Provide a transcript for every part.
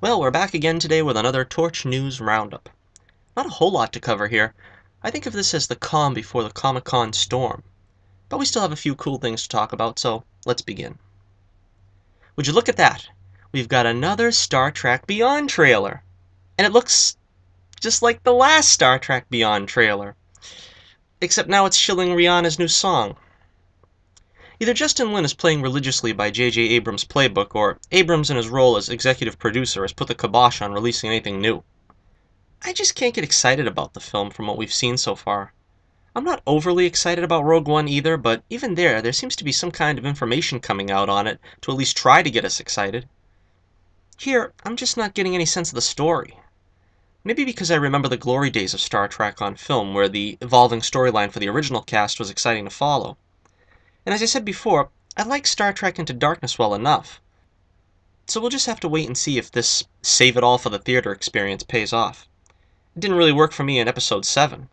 Well, we're back again today with another Torch News Roundup. Not a whole lot to cover here. I think of this as the calm before the Comic-Con storm. But we still have a few cool things to talk about, so let's begin. Would you look at that? We've got another Star Trek Beyond trailer. And it looks just like the last Star Trek Beyond trailer. Except now it's shilling Rihanna's new song. Either Justin Lin is playing religiously by J.J. Abrams' playbook, or Abrams in his role as executive producer has put the kibosh on releasing anything new. I just can't get excited about the film from what we've seen so far. I'm not overly excited about Rogue One either, but even there seems to be some kind of information coming out on it to at least try to get us excited. Here, I'm just not getting any sense of the story. Maybe because I remember the glory days of Star Trek on film, where the evolving storyline for the original cast was exciting to follow. And as I said before, I like Star Trek Into Darkness well enough. So we'll just have to wait and see if this save it all for the theater experience pays off. It didn't really work for me in Episode 7.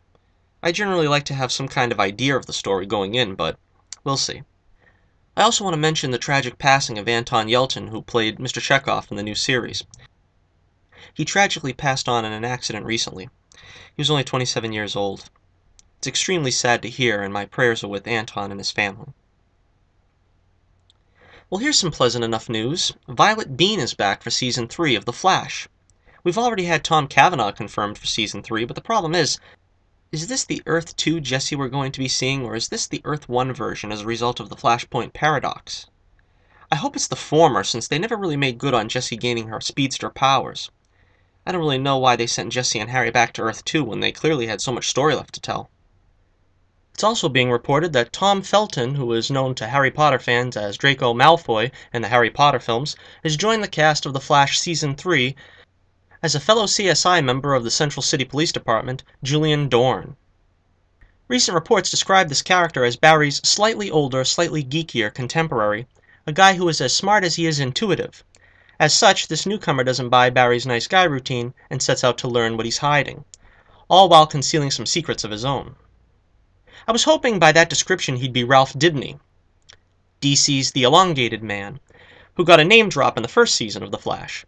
I generally like to have some kind of idea of the story going in, but we'll see. I also want to mention the tragic passing of Anton Yelchin, who played Mr. Chekhov in the new series. He tragically passed on in an accident recently. He was only 27 years old. It's extremely sad to hear, and my prayers are with Anton and his family. Well, here's some pleasant enough news. Violet Bean is back for Season 3 of The Flash. We've already had Tom Cavanaugh confirmed for Season 3, but the problem is this the Earth 2 Jesse we're going to be seeing, or is this the Earth 1 version as a result of the Flashpoint paradox? I hope it's the former, since they never really made good on Jesse gaining her speedster powers. I don't really know why they sent Jesse and Harry back to Earth 2 when they clearly had so much story left to tell. It's also being reported that Tom Felton, who is known to Harry Potter fans as Draco Malfoy in the Harry Potter films, has joined the cast of The Flash Season 3 as a fellow CSI member of the Central City Police Department, Julian Dorn. Recent reports describe this character as Barry's slightly older, slightly geekier contemporary, a guy who is as smart as he is intuitive. As such, this newcomer doesn't buy Barry's nice guy routine and sets out to learn what he's hiding, all while concealing some secrets of his own. I was hoping by that description he'd be Ralph Dibny, DC's The Elongated Man, who got a name drop in the first season of The Flash.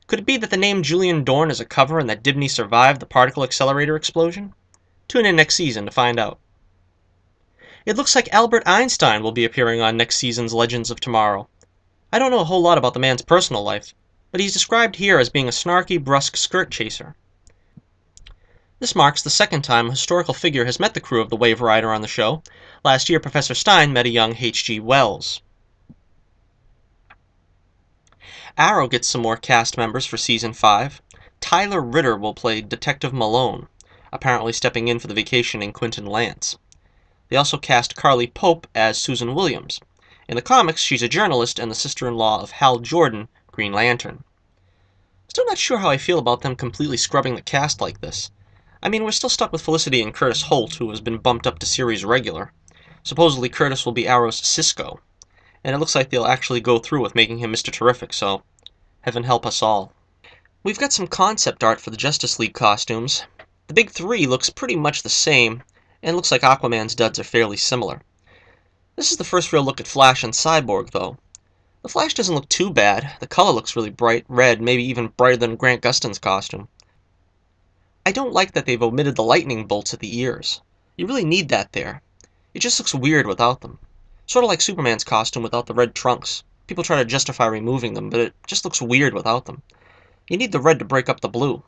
Could it be that the name Julian Dorn is a cover and that Dibny survived the particle accelerator explosion? Tune in next season to find out. It looks like Albert Einstein will be appearing on next season's Legends of Tomorrow. I don't know a whole lot about the man's personal life, but he's described here as being a snarky, brusque skirt chaser. This marks the second time a historical figure has met the crew of the Wave Rider on the show. Last year, Professor Stein met a young H.G. Wells. Arrow gets some more cast members for Season 5. Tyler Ritter will play Detective Malone, apparently stepping in for the vacationing Quentin Lance. They also cast Carly Pope as Susan Williams. In the comics, she's a journalist and the sister-in-law of Hal Jordan, Green Lantern. Still not sure how I feel about them completely scrubbing the cast like this. I mean, we're still stuck with Felicity and Curtis Holt, who has been bumped up to series regular. Supposedly Curtis will be Arrow's Cisco, and it looks like they'll actually go through with making him Mr. Terrific, so heaven help us all. We've got some concept art for the Justice League costumes. The big three looks pretty much the same, and it looks like Aquaman's duds are fairly similar. This is the first real look at Flash and Cyborg, though. The Flash doesn't look too bad. The color looks really bright red, maybe even brighter than Grant Gustin's costume. I don't like that they've omitted the lightning bolts at the ears. You really need that there. It just looks weird without them. Sort of like Superman's costume without the red trunks. People try to justify removing them, but it just looks weird without them. You need the red to break up the blue.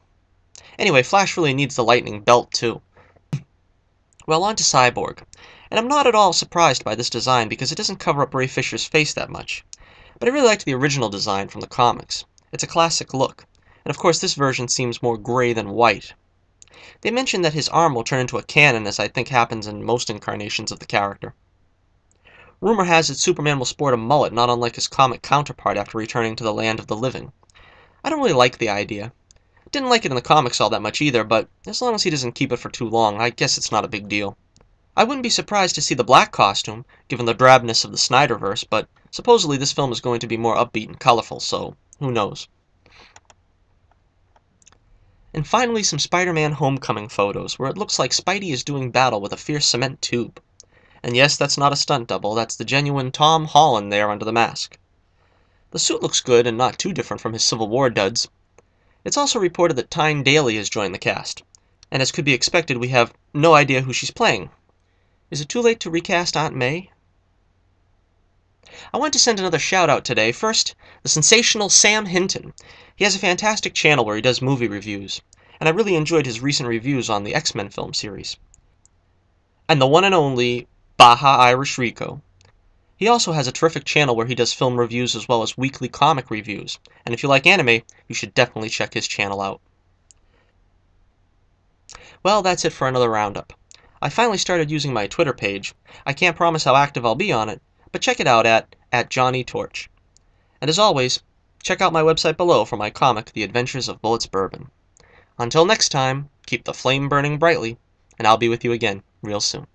Anyway, Flash really needs the lightning belt, too. Well, on to Cyborg. And I'm not at all surprised by this design because it doesn't cover up Ray Fisher's face that much. But I really liked the original design from the comics. It's a classic look. And of course this version seems more gray than white. They mentioned that his arm will turn into a cannon, as I think happens in most incarnations of the character. Rumor has it Superman will sport a mullet not unlike his comic counterpart after returning to the land of the living. I don't really like the idea. Didn't like it in the comics all that much either, but as long as he doesn't keep it for too long, I guess it's not a big deal. I wouldn't be surprised to see the black costume, given the drabness of the Snyderverse, but supposedly this film is going to be more upbeat and colorful, so who knows. And finally, some Spider-Man Homecoming photos, where it looks like Spidey is doing battle with a fierce cement tube. And yes, that's not a stunt double, that's the genuine Tom Holland there under the mask. The suit looks good and not too different from his Civil War duds. It's also reported that Tyne Daly has joined the cast, and as could be expected, we have no idea who she's playing. Is it too late to recast Aunt May? I want to send another shout out today. First, the sensational Sam Hinton. He has a fantastic channel where he does movie reviews, and I really enjoyed his recent reviews on the X-Men film series. And the one and only Baja Irish Rico. He also has a terrific channel where he does film reviews as well as weekly comic reviews, and if you like anime, you should definitely check his channel out. Well, that's it for another roundup. I finally started using my Twitter page. I can't promise how active I'll be on it, but check it out at Johnnie Torch. And as always, check out my website below for my comic, The Adventures of Bullets Bourbon. Until next time, keep the flame burning brightly, and I'll be with you again real soon.